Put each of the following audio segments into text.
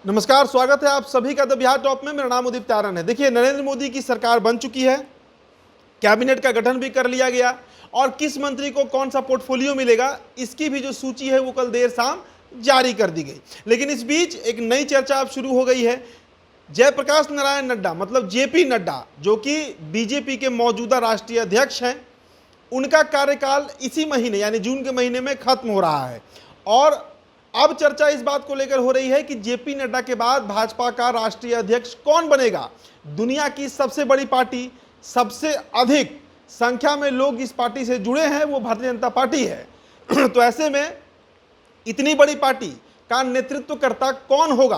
नमस्कार, स्वागत है आप सभी का द बिहार टॉप में। मेरा नाम उदित तारन है। देखिए, नरेंद्र मोदी की सरकार बन चुकी है, कैबिनेट का गठन भी कर लिया गया और किस मंत्री को कौन सा पोर्टफोलियो मिलेगा इसकी भी जो सूची है वो कल देर शाम जारी कर दी गई। लेकिन इस बीच एक नई चर्चा अब शुरू हो गई है। जयप्रकाश नारायण नड्डा मतलब जेपी नड्डा, जो कि बीजेपी के मौजूदा राष्ट्रीय अध्यक्ष हैं, उनका कार्यकाल इसी महीने यानी जून के महीने में खत्म हो रहा है और अब चर्चा इस बात को लेकर हो रही है कि जेपी नड्डा के बाद भाजपा का राष्ट्रीय अध्यक्ष कौन बनेगा। दुनिया की सबसे बड़ी पार्टी, सबसे अधिक संख्या में लोग इस पार्टी से जुड़े हैं, वो भारतीय जनता पार्टी है। तो ऐसे में इतनी बड़ी पार्टी का नेतृत्वकर्ता कौन होगा?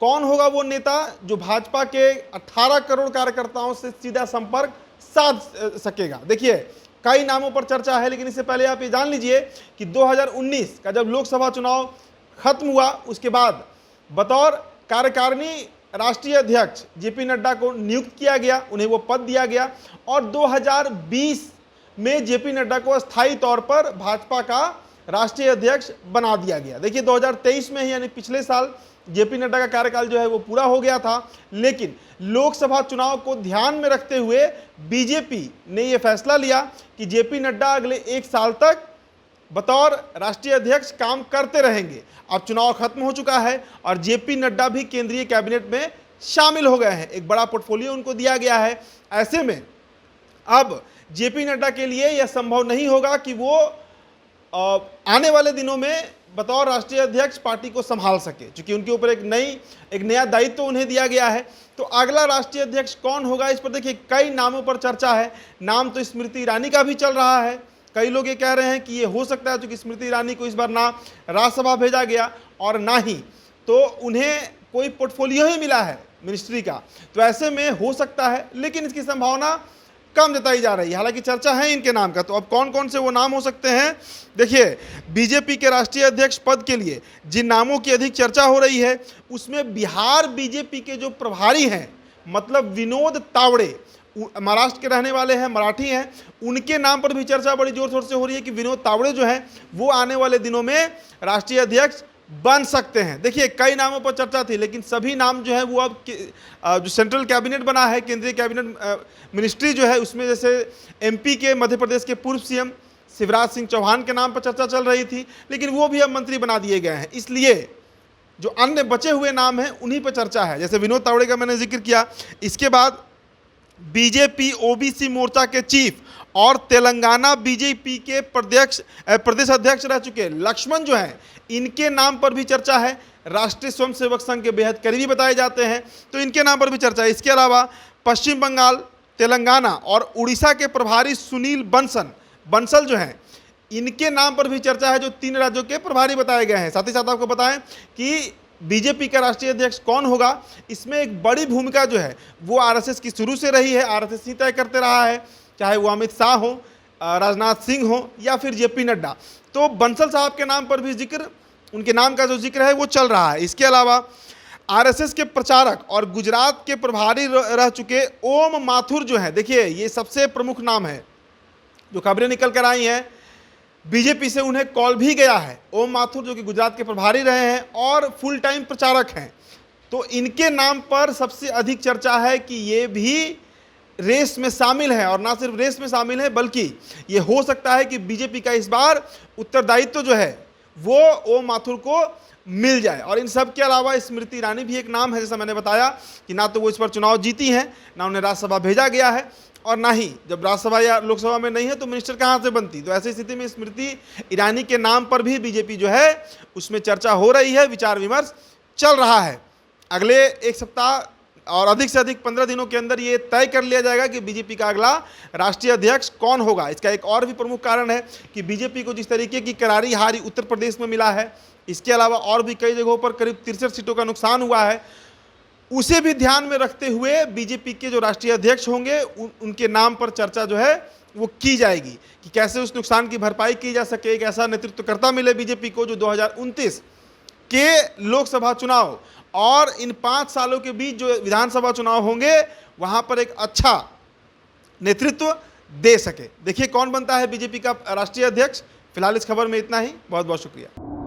कौन होगा वो नेता जो भाजपा के 18 करोड़ कार्यकर्ताओं से सीधा संपर्क साध सकेगा? देखिए, कई नामों पर चर्चा है, लेकिन इससे पहले आप ये जान लीजिए कि 2019 का जब लोकसभा चुनाव खत्म हुआ, उसके बाद बतौर कार्यकारिणी राष्ट्रीय अध्यक्ष जेपी नड्डा को नियुक्त किया गया, उन्हें वो पद दिया गया और 2020 में जेपी नड्डा को अस्थायी तौर पर भाजपा का राष्ट्रीय अध्यक्ष बना दिया गया। देखिए, 2023 में ही यानी पिछले साल जेपी नड्डा का कार्यकाल जो है वो पूरा हो गया था, लेकिन लोकसभा चुनाव को ध्यान में रखते हुए बीजेपी ने यह फैसला लिया कि जेपी नड्डा अगले 1 साल तक बतौर राष्ट्रीय अध्यक्ष काम करते रहेंगे। अब चुनाव खत्म हो चुका है और जेपी नड्डा भी केंद्रीय कैबिनेट में शामिल हो गए हैं, एक बड़ा पोर्टफोलियो उनको दिया गया है। ऐसे में अब जेपी नड्डा के लिए यह संभव नहीं होगा कि वो आने वाले दिनों में बतौर राष्ट्रीय अध्यक्ष पार्टी को संभाल सके, क्योंकि उनके ऊपर एक नया दायित्व तो उन्हें दिया गया है। तो अगला राष्ट्रीय अध्यक्ष कौन होगा, इस पर देखिए कई नामों पर चर्चा है। नाम तो स्मृति ईरानी का भी चल रहा है। कई लोग ये कह रहे हैं कि ये हो सकता है क्योंकि स्मृति ईरानी को इस बार ना राज्यसभा भेजा गया और ना ही तो उन्हें कोई पोर्टफोलियो ही मिला है मिनिस्ट्री का, तो ऐसे में हो सकता है, लेकिन इसकी संभावना कम जताई जा रही है। हालांकि चर्चा है इनके नाम का। तो अब कौन कौन से वो नाम हो सकते हैं? देखिए, बीजेपी के राष्ट्रीय अध्यक्ष पद के लिए जिन नामों की अधिक चर्चा हो रही है उसमें बिहार बीजेपी के जो प्रभारी हैं, मतलब विनोद तावड़े, महाराष्ट्र के रहने वाले हैं, मराठी हैं, उनके नाम पर भी चर्चा बड़ी जोर शोर से हो रही है कि विनोद तावड़े जो हैं वो आने वाले दिनों में राष्ट्रीय अध्यक्ष बन सकते हैं। देखिए, कई नामों पर चर्चा थी, लेकिन सभी नाम जो है वो अब जो सेंट्रल कैबिनेट बना है, केंद्रीय कैबिनेट मिनिस्ट्री जो है, उसमें जैसे एमपी के मध्य प्रदेश के पूर्व सीएम शिवराज सिंह चौहान के नाम पर चर्चा चल रही थी, लेकिन वो भी अब मंत्री बना दिए गए हैं। इसलिए जो अन्य बचे हुए नाम हैं उन्हीं पर चर्चा है। जैसे विनोद तावड़े का मैंने जिक्र किया। इसके बाद बीजेपी ओबीसी मोर्चा के चीफ और तेलंगाना बीजेपी के प्रदेश अध्यक्ष रह चुके लक्ष्मण जो हैं, इनके नाम पर भी चर्चा है। राष्ट्रीय स्वयंसेवक संघ के बेहद करीबी बताए जाते हैं, तो इनके नाम पर भी चर्चा है। इसके अलावा पश्चिम बंगाल, तेलंगाना और उड़ीसा के प्रभारी सुनील बंसल जो हैं, इनके नाम पर भी चर्चा है, जो 3 राज्यों के प्रभारी बताए गए हैं। साथ ही साथ आपको बताएं कि बीजेपी का राष्ट्रीय अध्यक्ष कौन होगा, इसमें एक बड़ी भूमिका जो है वो आरएसएस की शुरू से रही है। आरएसएस ही तय करते रहा है, चाहे वो अमित शाह हो, राजनाथ सिंह हो या फिर जेपी नड्डा। तो बंसल साहब के नाम पर भी जिक्र, उनके नाम का जो जिक्र है वो चल रहा है। इसके अलावा आरएसएस के प्रचारक और गुजरात के प्रभारी रह चुके ओम माथुर जो है, देखिए ये सबसे प्रमुख नाम है। जो खबरें निकल कर आई हैं, बीजेपी से उन्हें कॉल भी गया है। ओम माथुर जो कि गुजरात के प्रभारी रहे हैं और फुल टाइम प्रचारक हैं, तो इनके नाम पर सबसे अधिक चर्चा है कि ये भी रेस में शामिल है। और ना सिर्फ रेस में शामिल है, बल्कि ये हो सकता है कि बीजेपी का इस बार उत्तरदायित्व जो है वो ओम माथुर को मिल जाए। और इन सब के अलावा स्मृति ईरानी भी एक नाम है। जैसा मैंने बताया कि ना तो वो इस पर चुनाव जीती हैं, ना उन्हें राज्यसभा भेजा गया है, और ना ही जब राज्यसभा या लोकसभा में नहीं है तो मिनिस्टर कहाँ से बनती। तो ऐसी स्थिति में स्मृति ईरानी के नाम पर भी बीजेपी जो है उसमें चर्चा हो रही है, विचार विमर्श चल रहा है। अगले 1 सप्ताह और अधिक से अधिक 15 दिनों के अंदर ये तय कर लिया जाएगा कि बीजेपी का अगला राष्ट्रीय अध्यक्ष कौन होगा। इसका एक और भी प्रमुख कारण है कि बीजेपी को जिस तरीके की करारी हार उत्तर प्रदेश में मिला है, इसके अलावा और भी कई जगहों पर करीब 63 सीटों का नुकसान हुआ है, उसे भी ध्यान में रखते हुए बीजेपी के जो राष्ट्रीय अध्यक्ष होंगे उनके नाम पर चर्चा जो है वो की जाएगी कि कैसे उस नुकसान की भरपाई की जा सके। एक ऐसा नेतृत्वकर्ता मिले बीजेपी को जो 2029 के लोकसभा चुनाव और इन 5 सालों के बीच जो विधानसभा चुनाव होंगे वहां पर एक अच्छा नेतृत्व दे सके। देखिए कौन बनता है बीजेपी का राष्ट्रीय अध्यक्ष। फिलहाल इस खबर में इतना ही। बहुत बहुत शुक्रिया।